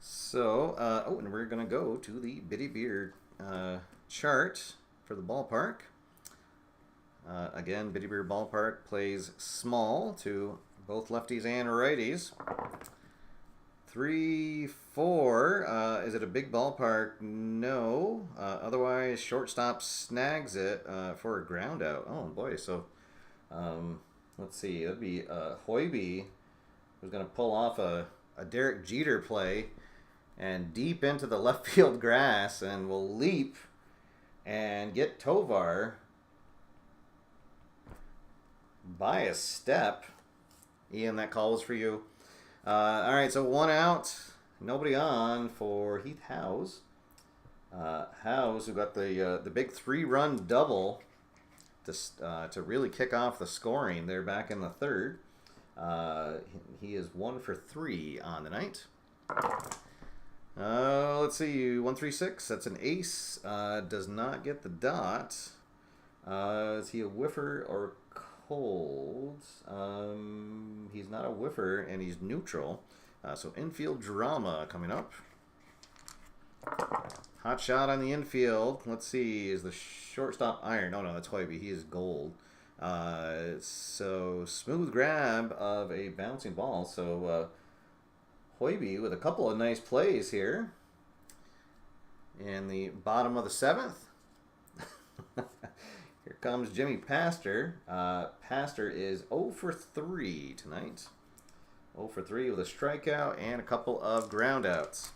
So, and we're going to go to the Bitty Beard chart for the ballpark. Again, Bitty Beard Ballpark plays small to both lefties and righties. 3-4. Is it a big ballpark? No. Otherwise, shortstop snags it for a ground out. Oh boy. So, let's see. It'd be Hoiby, who's going to pull off a Derek Jeter play and deep into the left field grass, and will leap and get Tovar by a step. Ian, that call was for you. All right, so 1 out, nobody on for Heath Howes. Howes, who got the big 3-run double to really kick off the scoring there back in the 3rd. He is 1 for 3 on the night. Let's see, 136. That's an ace. Does not get the dot. Is he a whiffer or cold? He's not a whiffer, and he's neutral. So infield drama coming up. Hot shot on the infield. Let's see, is the shortstop iron? No, that's Hoiby. He is gold. So smooth grab of a bouncing ball. So Hoiby with a couple of nice plays here in the bottom of the 7th. Here comes Jimmy Pastor. Pastor is 0 for 3 tonight. 0 for 3 with a strikeout and a couple of groundouts.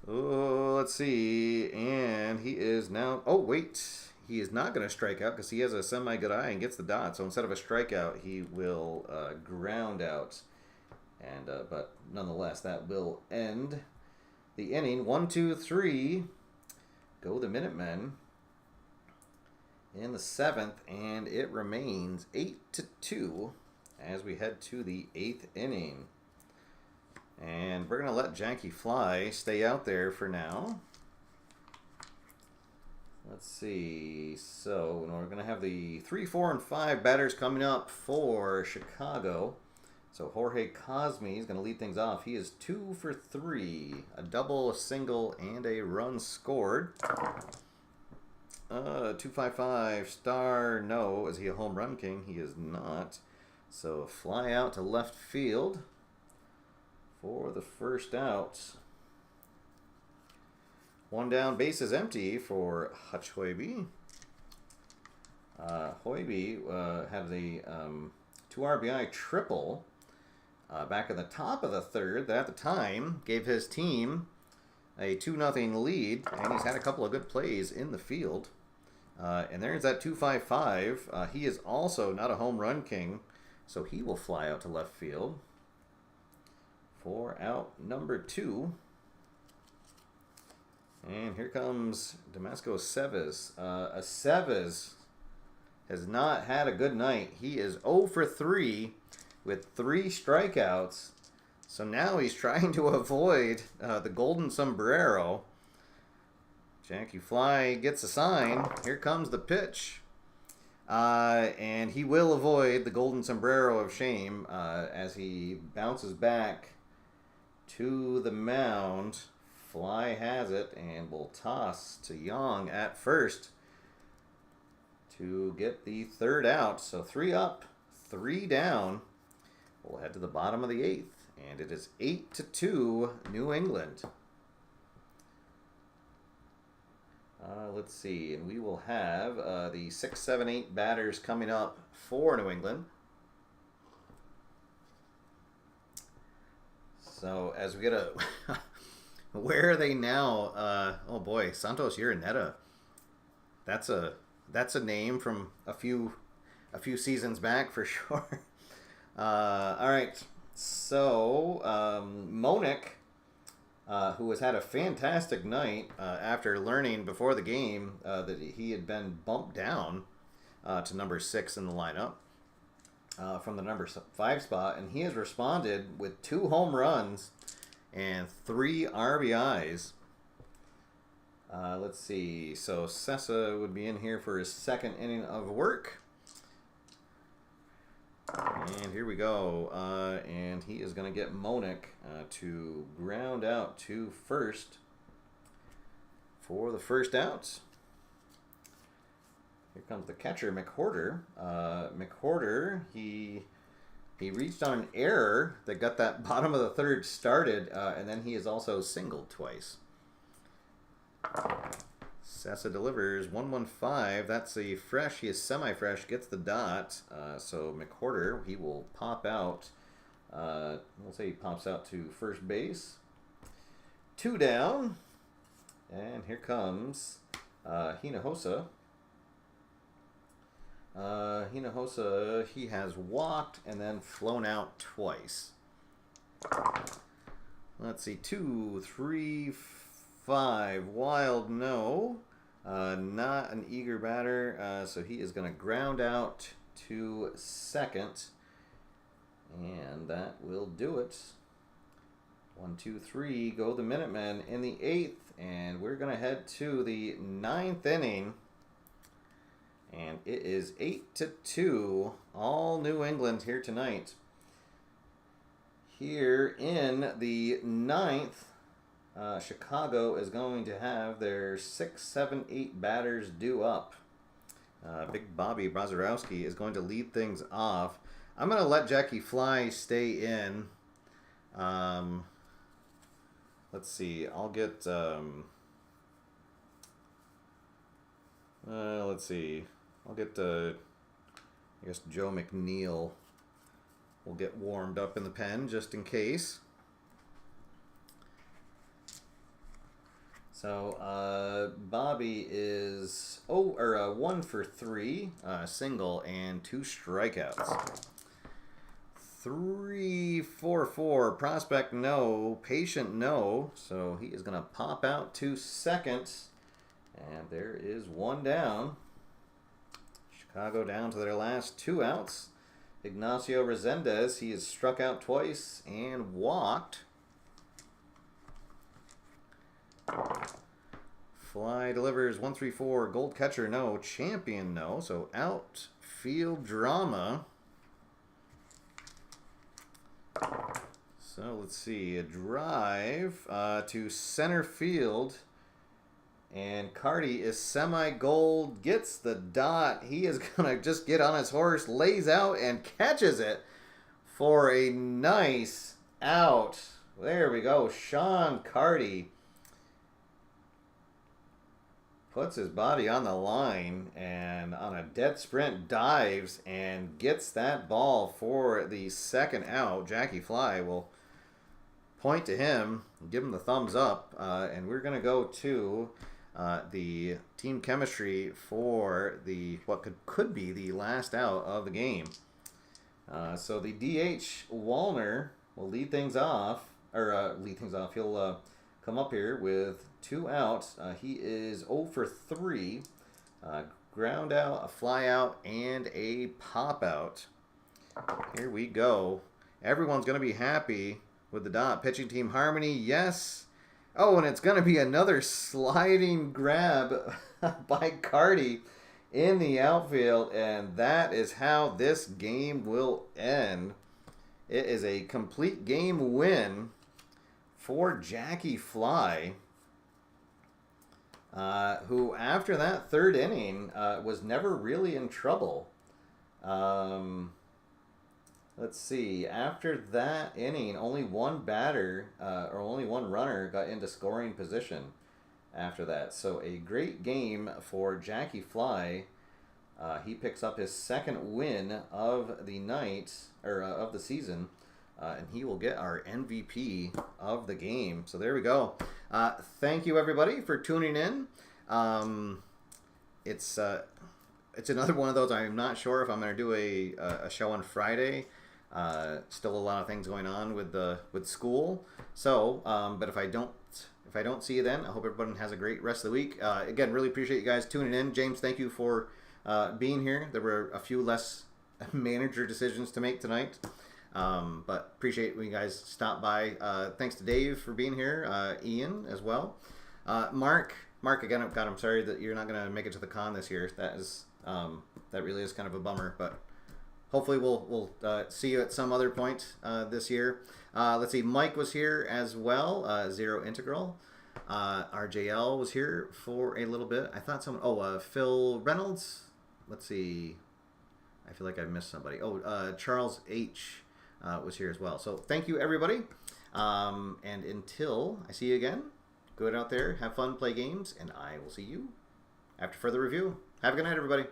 Oh, let's see. And he is now... Oh, wait. He is not going to strike out because he has a semi-good eye and gets the dot. So instead of a strikeout, he will ground out. And but nonetheless, that will end the inning. 1, 2, 3. Go the Minutemen. in the 7th, and it remains 8-2 as we head to the 8th inning. And we're going to let Janky Fly stay out there for now. Let's see. So we're going to have the 3, 4, and 5 batters coming up for Chicago. So Jorge Cosme is going to lead things off. He is 2 for 3. A double, a single, and a run scored. 255 star, no. Is he a home run king? He is not. So a fly out to left field for the first out. One down, base is empty for Hutch Hoiby. Hoiby had the 2 RBI triple back in the top of the 3rd that at the time gave his team a 2-0 lead, and he's had a couple of good plays in the field. And there's that 255. He is also not a home run king, so he will fly out to left field for out number 2. And here comes Damasco Seves. Seves has not had a good night. He is 0 for 3 with 3 strikeouts. So now he's trying to avoid the golden sombrero. Janky Fly gets a sign. Here comes the pitch. And he will avoid the golden sombrero of shame as he bounces back to the mound. Fly has it and will toss to Young at first to get the 3rd out. So 3 up, 3 down. We'll head to the bottom of the 8th, and it is 8-2 New England. Let's see, and we will have the 6, 7, 8 batters coming up for New England. So as we get a... Where are they now? Oh boy, Santos Uraneta. That's a name from a few seasons back for sure. All right, so Monick, who has had a fantastic night after learning before the game that he had been bumped down to number 6 in the lineup from the number 5 spot, and he has responded with 2 home runs and 3 RBIs. Let's see. So Sessa would be in here for his 2nd inning of work. And here we go. And he is going to get Monick to ground out to first for the first out. Here comes the catcher, McWhorter. McWhorter, he reached on an error that got that bottom of the 3rd started, and then he has also singled twice. Sessa delivers 115. That's a fresh. He is semi-fresh. Gets the dot. So McWhorter, he will pop out. We'll say he pops out to first base. 2 down. And here comes Hinojosa. Hinojosa, he has walked and then flown out twice. Let's see, 2, 3, 5. Wild, no. Not an eager batter, so he is going to ground out to second. And that will do it. 1, 2, 3, go the Minutemen in the 8th. And we're going to head to the 9th inning. And it is 8-2, all New England here tonight. Here in the 9th, Chicago is going to have their 6, 7, 8 batters due up. Big Bobby Brazarowski is going to lead things off. I'm going to let Janky Fly stay in. Let's see. I'll get... let's see. I'll get, I guess, Joe McNeil will get warmed up in the pen just in case. So, Bobby is 1 for 3, single, and 2 strikeouts. 3-4-4, prospect no, patient no. So he is going to pop out to second, and there is 1 down. Chicago down to their last 2 outs. Ignacio Resendez, he has struck out twice and walked. Fly delivers 1-3-4. Gold catcher, no. Champion, no. So outfield drama. So let's see. A drive to center field. And Cardi is semi-gold, gets the dot. He is going to just get on his horse, lays out, and catches it for a nice out. There we go. Sean Cardi puts his body on the line and on a dead sprint dives and gets that ball for the second out. Jackie Fly will point to him, give him the thumbs up, and we're going to go to the team chemistry for the what could be the last out of the game. So the DH Wallner will lead things off, He'll come up here with 2 outs. He is 0 for 3. Ground out, a fly out, and a pop out. Here we go. Everyone's going to be happy with the dot. Pitching team harmony, yes. Oh, and it's going to be another sliding grab by Cardi in the outfield, and that is how this game will end. It is a complete game win for Jackie Fly, who after that 3rd inning was never really in trouble. Let's see. After that inning, only one batter or only one runner got into scoring position after that. So a great game for Jackie Fly. He picks up his 2nd win of the night or of the season, and he will get our MVP of the game. So there we go. Thank you everybody for tuning in. It's another one of those. I'm not sure if I'm going to do a show on Friday. Still a lot of things going on with school. So, but if I don't see you then, I hope everyone has a great rest of the week. Again, really appreciate you guys tuning in. James, thank you for being here. There were a few less manager decisions to make tonight, but appreciate when you guys stopped by. Thanks to Dave for being here. Ian as well. Mark again. God, I'm sorry that you're not going to make it to the con this year. That really is kind of a bummer, but hopefully we'll see you at some other point this year. Let's see, Mike was here as well, Zero Integral. RJL was here for a little bit. I thought someone, Phil Reynolds. Let's see, I feel like I missed somebody. Charles H was here as well. So thank you, everybody. And until I see you again, go out there, have fun, play games, and I will see you after further review. Have a good night, everybody.